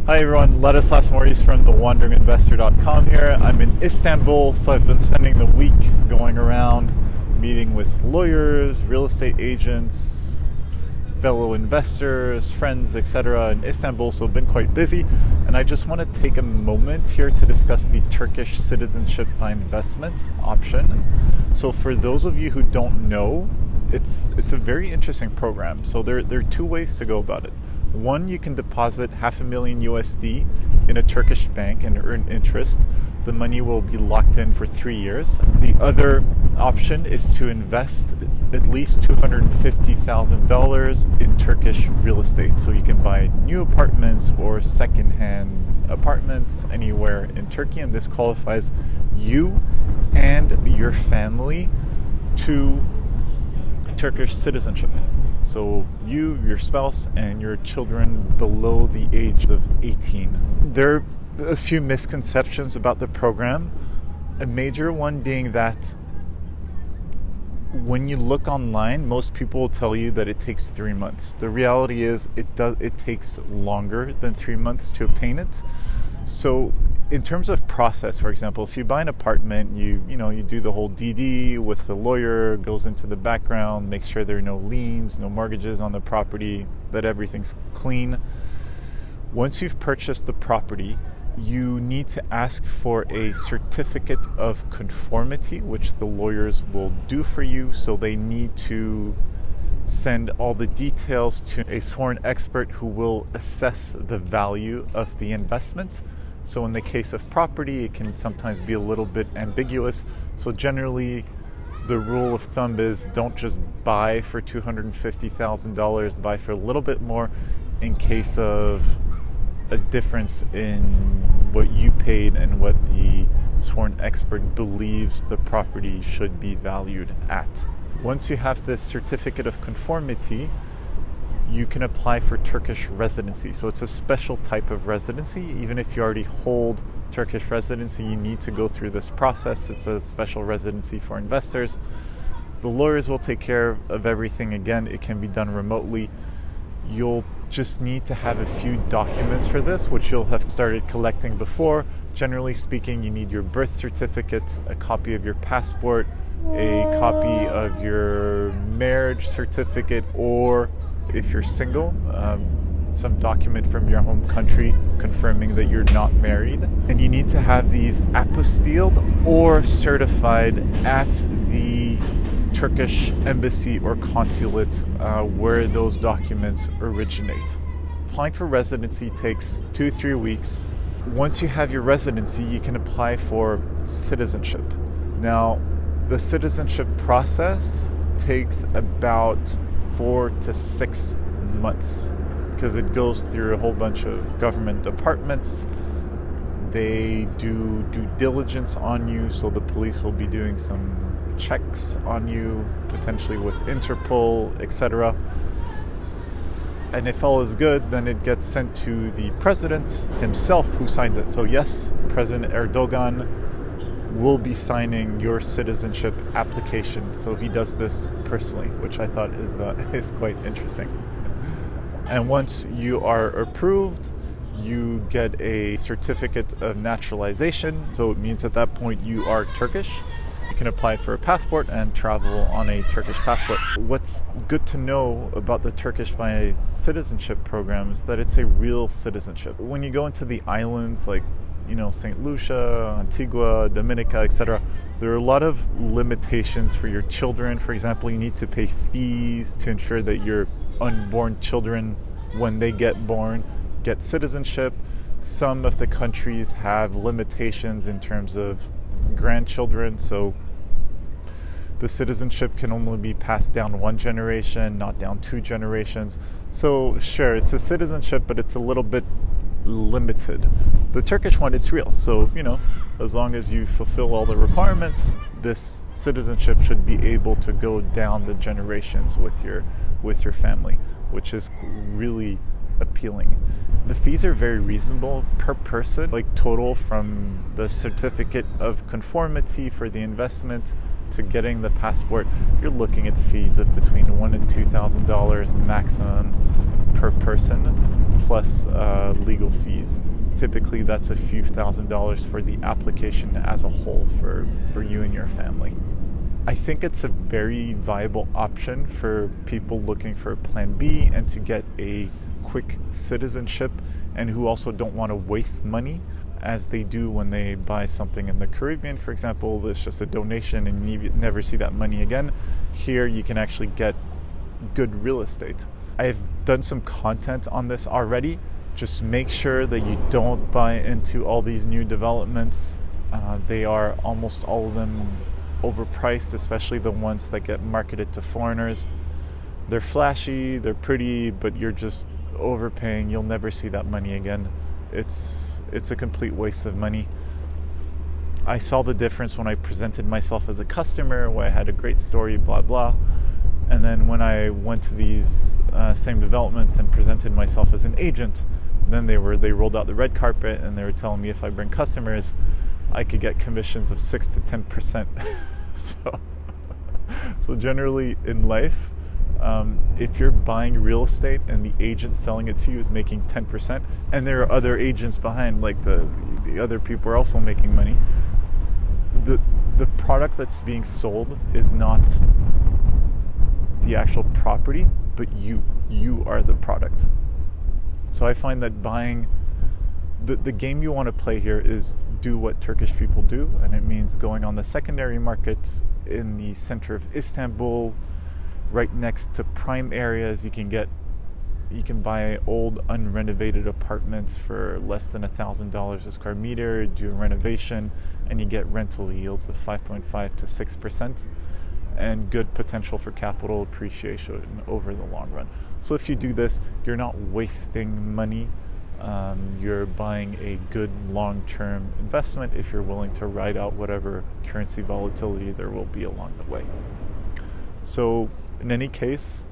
Hi everyone, Ladislas Maurice from thewanderinginvestor.com here. I'm in Istanbul, so I've been spending the week going around meeting with lawyers, real estate agents, fellow investors, friends, etc. in Istanbul, so I've been quite busy. And I just want to take a moment here to discuss the Turkish Citizenship by Investment option. So for those of you who don't know, it's a very interesting program. So there are two ways to go about it. One, you can deposit $500,000 USD in a Turkish bank and earn interest. The money will be locked in for 3 years. The other option is to invest at least $250,000 in Turkish real estate. So you can buy new apartments or secondhand apartments anywhere in Turkey, and this qualifies you and your family to Turkish citizenship. So you, your spouse, and your children below the age of 18. There are a few misconceptions about the program. A major one being that when you look online, most people will tell you that it takes 3 months. The reality is it takes longer than 3 months to obtain it. So in terms of process, for example, if you buy an apartment, you do the whole DD with the lawyer, goes into the background, makes sure there are no liens, no mortgages on the property, that everything's clean. Once you've purchased the property, you need to ask for a certificate of conformity, which the lawyers will do for you. So they need to send all the details to a sworn expert who will assess the value of the investment. So in the case of property, it can sometimes be a little bit ambiguous. So generally, the rule of thumb is don't just buy for $250,000, buy for a little bit more in case of a difference in what you paid and what the sworn expert believes the property should be valued at. Once you have this certificate of conformity, you can apply for Turkish residency. So it's a special type of residency. Even if you already hold Turkish residency, you need to go through this process. It's a special residency for investors. The lawyers will take care of everything. Again, it can be done remotely. You'll just need to have a few documents for this, which you'll have started collecting before. Generally speaking, you need your birth certificate, a copy of your passport, a copy of your marriage certificate, or if you're single, some document from your home country confirming that you're not married. And you need to have these apostilled or certified at the Turkish embassy or consulate where those documents originate. Applying for residency takes 2-3 weeks. Once you have your residency, you can apply for citizenship. Now, the citizenship process takes about 4 to 6 months because it goes through a whole bunch of government departments. They do due diligence on you, so the police will be doing some checks on you, potentially with Interpol, etc. And if all is good, then it gets sent to the president himself, who signs it. So yes, President Erdogan will be signing your citizenship application. So he does this personally, which I thought is quite interesting. And once you are approved, you get a certificate of naturalization. So it means at that point you are Turkish. You can apply for a passport and travel on a Turkish passport. What's good to know about the Turkish by Citizenship program is that it's a real citizenship. When you go into the islands like St. Lucia, Antigua, Dominica, etc., there are a lot of limitations for your children. For example, you need to pay fees to ensure that your unborn children, when they get born, get citizenship. Some of the countries have limitations in terms of grandchildren, so the citizenship can only be passed down 1 generation, not down 2 generations. So sure, it's a citizenship, but it's a little bit limited. The Turkish one, it's real. So, as long as you fulfill all the requirements, this citizenship should be able to go down the generations with your family, which is really appealing. The fees are very reasonable per person, like total from the certificate of conformity for the investment to getting the passport. You're looking at fees of between $1,000 and $2,000 maximum per person, plus legal fees. typically that's a few $1,000s for the application as a whole for you and your family. I think it's a very viable option for people looking for a plan B and to get a quick citizenship, and who also don't want to waste money as they do when they buy something in the Caribbean, for example. It's just a donation and you never see that money again. Here you can actually get good real estate. I've done some content on this already. Just make sure that you don't buy into all these new developments. They are almost all of them overpriced, especially the ones that get marketed to foreigners. They're flashy, they're pretty, but you're just overpaying. You'll never see that money again. It's a complete waste of money. I saw the difference when I presented myself as a customer, where I had a great story, blah blah, and then when I went to these same developments and presented myself as an agent, then they rolled out the red carpet and they were telling me if I bring customers, I could get commissions of 6 to 10%. So generally in life, if you're buying real estate and the agent selling it to you is making 10%, and there are other agents behind, like the other people are also making money, the product that's being sold is not the actual property, but you are the product. So I find that buying the game you want to play here is do what Turkish people do, and it means going on the secondary market in the center of Istanbul, right next to prime areas. You can buy old unrenovated apartments for less than $1,000 a square meter, do a renovation, and you get rental yields of 5.5 to 6%, and good potential for capital appreciation over the long run. So if you do this, you're not wasting money. You're buying a good long-term investment if you're willing to ride out whatever currency volatility there will be along the way. So in any case,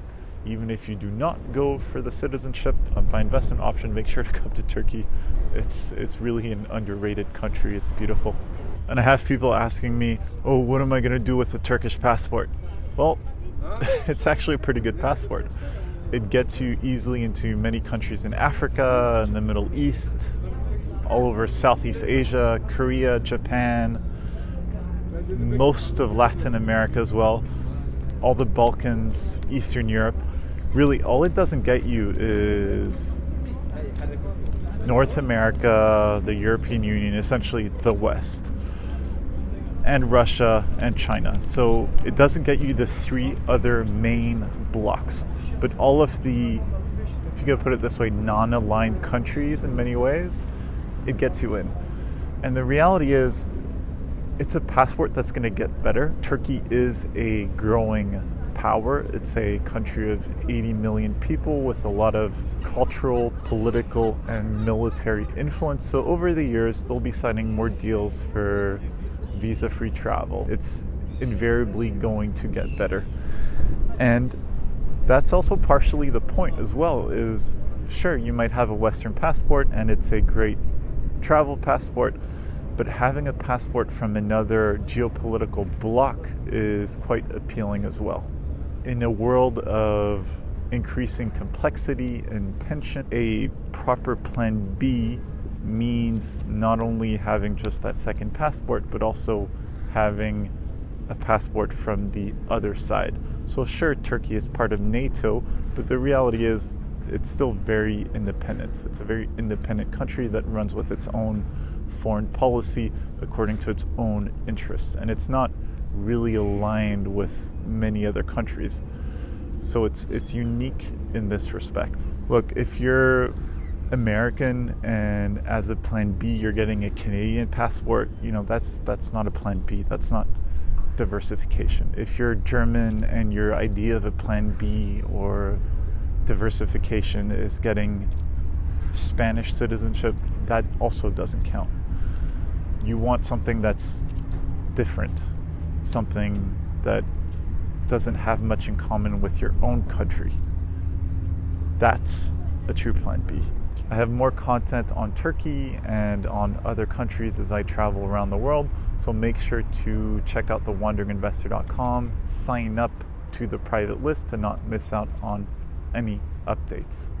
even if you do not go for the citizenship by investment option, make sure to come to Turkey. It's really an underrated country. It's beautiful. And I have people asking me, oh, what am I going to do with the Turkish passport? Well, it's actually a pretty good passport. It gets you easily into many countries in Africa, in the Middle East, all over Southeast Asia, Korea, Japan, most of Latin America as well, all the Balkans, Eastern Europe. Really, all it doesn't get you is North America, the European Union, essentially the West, and Russia and China. So it doesn't get you the three other main blocks. But all of the, if you could put it this way, non-aligned countries in many ways, it gets you in. And the reality is, it's a passport that's going to get better. Turkey is a growing power. It's a country of 80 million people with a lot of cultural, political, and military influence. So over the years, they'll be signing more deals for visa-free travel. It's invariably going to get better. And that's also partially the point as well, is sure, you might have a Western passport and it's a great travel passport, but having a passport from another geopolitical bloc is quite appealing as well. In a world of increasing complexity and tension, a proper plan B means not only having just that second passport, but also having a passport from the other side. So sure, Turkey is part of NATO, but the reality is it's still very independent. It's a very independent country that runs with its own foreign policy according to its own interests, and it's not really aligned with many other countries. So it's unique in this respect. Look, if you're American and as a plan B you're getting a Canadian passport, that's not a plan B. That's not diversification. If you're German and your idea of a plan B or diversification is getting Spanish citizenship, that also doesn't count. You want something that's different, something that doesn't have much in common with your own country. That's a true plan B. I have more content on Turkey and on other countries as I travel around the world, so make sure to check out thewanderinginvestor.com, sign up to the private list to not miss out on any updates.